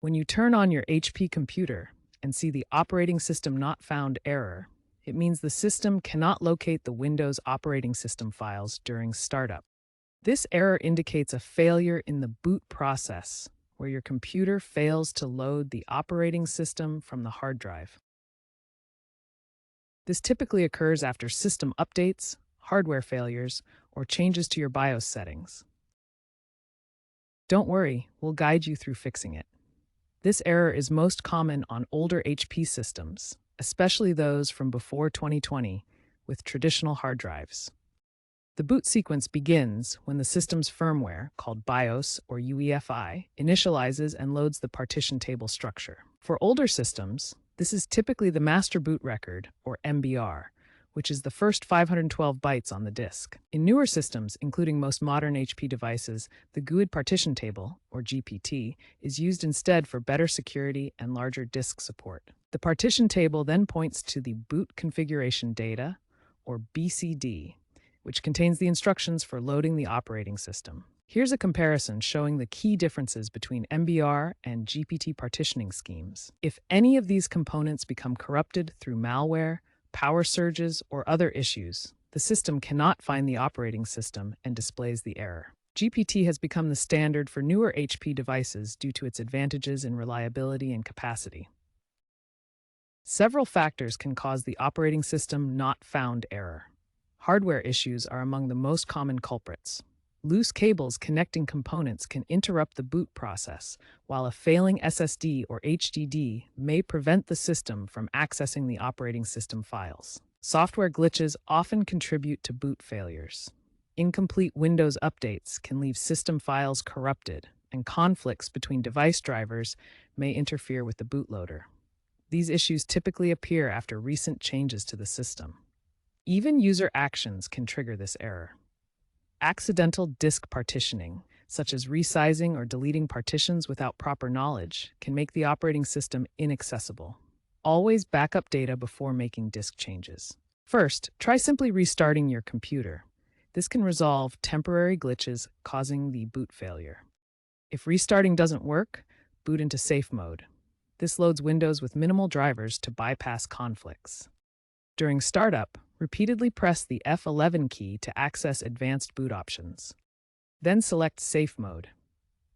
When you turn on your HP computer and see the operating system not found error, it means the system cannot locate the Windows operating system files during startup. This error indicates a failure in the boot process, where your computer fails to load the operating system from the hard drive. This typically occurs after system updates, hardware failures, or changes to your BIOS settings. Don't worry, we'll guide you through fixing it. This error is most common on older HP systems, especially those from before 2020 with traditional hard drives. The boot sequence begins when the system's firmware, called BIOS or UEFI, initializes and loads the partition table structure. For older systems, this is typically the master boot record, or MBR, which is the first 512 bytes on the disk. In newer systems, including most modern HP devices, the GUID partition table, or GPT, is used instead for better security and larger disk support. The partition table then points to the boot configuration data, or BCD, which contains the instructions for loading the operating system. Here's a comparison showing the key differences between MBR and GPT partitioning schemes. If any of these components become corrupted through malware, power surges, or other issues, the system cannot find the operating system and displays the error. GPT has become the standard for newer HP devices due to its advantages in reliability and capacity. Several factors can cause the operating system not found error. Hardware issues are among the most common culprits. Loose cables connecting components can interrupt the boot process, while a failing SSD or HDD may prevent the system from accessing the operating system files. Software glitches often contribute to boot failures. Incomplete Windows updates can leave system files corrupted, and conflicts between device drivers may interfere with the bootloader. These issues typically appear after recent changes to the system. Even user actions can trigger this error. Accidental disk partitioning, such as resizing or deleting partitions without proper knowledge, can make the operating system inaccessible. Always back up data before making disk changes. First, try simply restarting your computer. This can resolve temporary glitches causing the boot failure. If restarting doesn't work, boot into safe mode. This loads Windows with minimal drivers to bypass conflicts. During startup, repeatedly press the F11 key to access advanced boot options. Then select Safe Mode.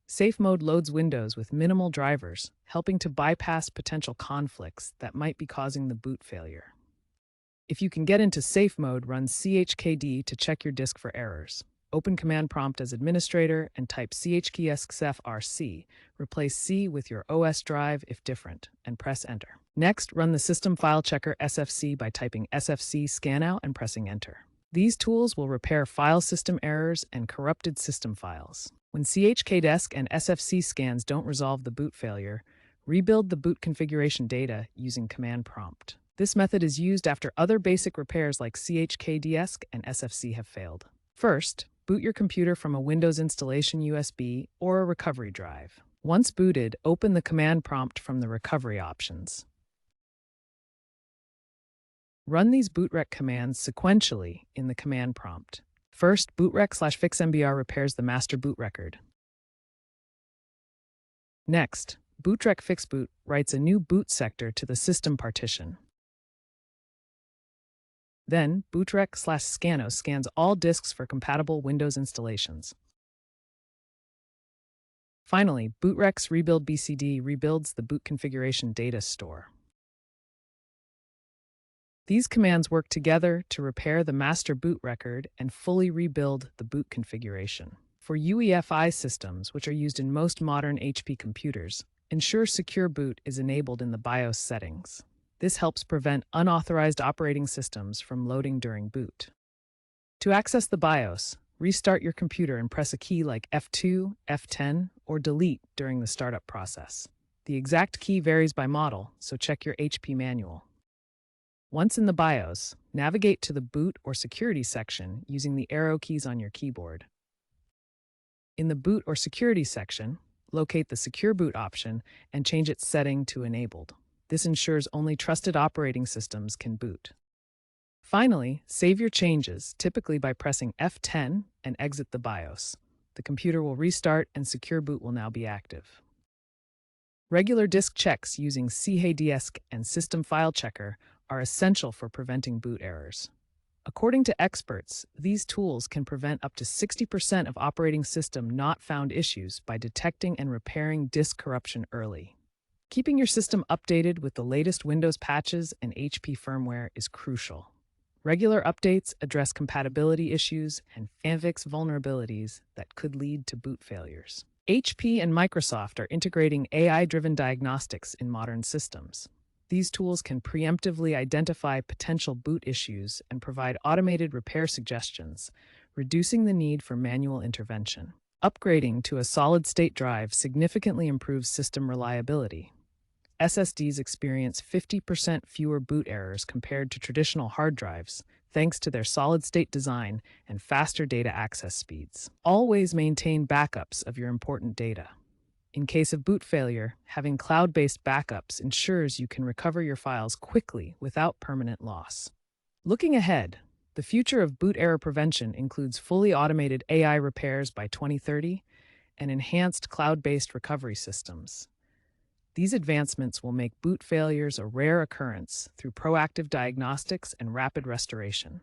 Safe Mode loads Windows with minimal drivers, helping to bypass potential conflicts that might be causing the boot failure. If you can get into Safe Mode, run chkd to check your disk for errors. Open Command Prompt as administrator and type chkdscfrc. Replace C with your OS drive if different, and press Enter. Next, run the System File Checker SFC by typing SFC scanout and pressing Enter. These tools will repair file system errors and corrupted system files. When chkdesk and SFC scans don't resolve the boot failure, rebuild the boot configuration data using Command Prompt. This method is used after other basic repairs like chkdesk and SFC have failed. First, boot your computer from a Windows installation USB or a recovery drive. Once booted, open the command prompt from the recovery options. Run these bootrec commands sequentially in the command prompt. First, bootrec/fixmbr repairs the master boot record. Next, bootrec fixboot writes a new boot sector to the system partition. Then, bootrec/scanos scans all disks for compatible Windows installations. Finally, bootrec's rebuild BCD rebuilds the boot configuration data store. These commands work together to repair the master boot record and fully rebuild the boot configuration. For UEFI systems, which are used in most modern HP computers, ensure Secure Boot is enabled in the BIOS settings. This helps prevent unauthorized operating systems from loading during boot. To access the BIOS, restart your computer and press a key like F2, F10, or Delete during the startup process. The exact key varies by model, so check your HP manual. Once in the BIOS, navigate to the Boot or Security section using the arrow keys on your keyboard. In the Boot or Security section, locate the Secure Boot option and change its setting to Enabled. This ensures only trusted operating systems can boot. Finally, save your changes, typically by pressing F10 and exit the BIOS. The computer will restart and Secure Boot will now be active. Regular disk checks using CHDisk and System File Checker are essential for preventing boot errors. According to experts, these tools can prevent up to 60% of operating system not found issues by detecting and repairing disk corruption early. Keeping your system updated with the latest Windows patches and HP firmware is crucial. Regular updates address compatibility issues and fix vulnerabilities that could lead to boot failures. HP and Microsoft are integrating AI-driven diagnostics in modern systems. These tools can preemptively identify potential boot issues and provide automated repair suggestions, reducing the need for manual intervention. Upgrading to a solid-state drive significantly improves system reliability. SSDs experience 50% fewer boot errors compared to traditional hard drives, thanks to their solid-state design and faster data access speeds. Always maintain backups of your important data. In case of boot failure, having cloud-based backups ensures you can recover your files quickly without permanent loss. Looking ahead, the future of boot error prevention includes fully automated AI repairs by 2030 and enhanced cloud-based recovery systems. These advancements will make boot failures a rare occurrence through proactive diagnostics and rapid restoration.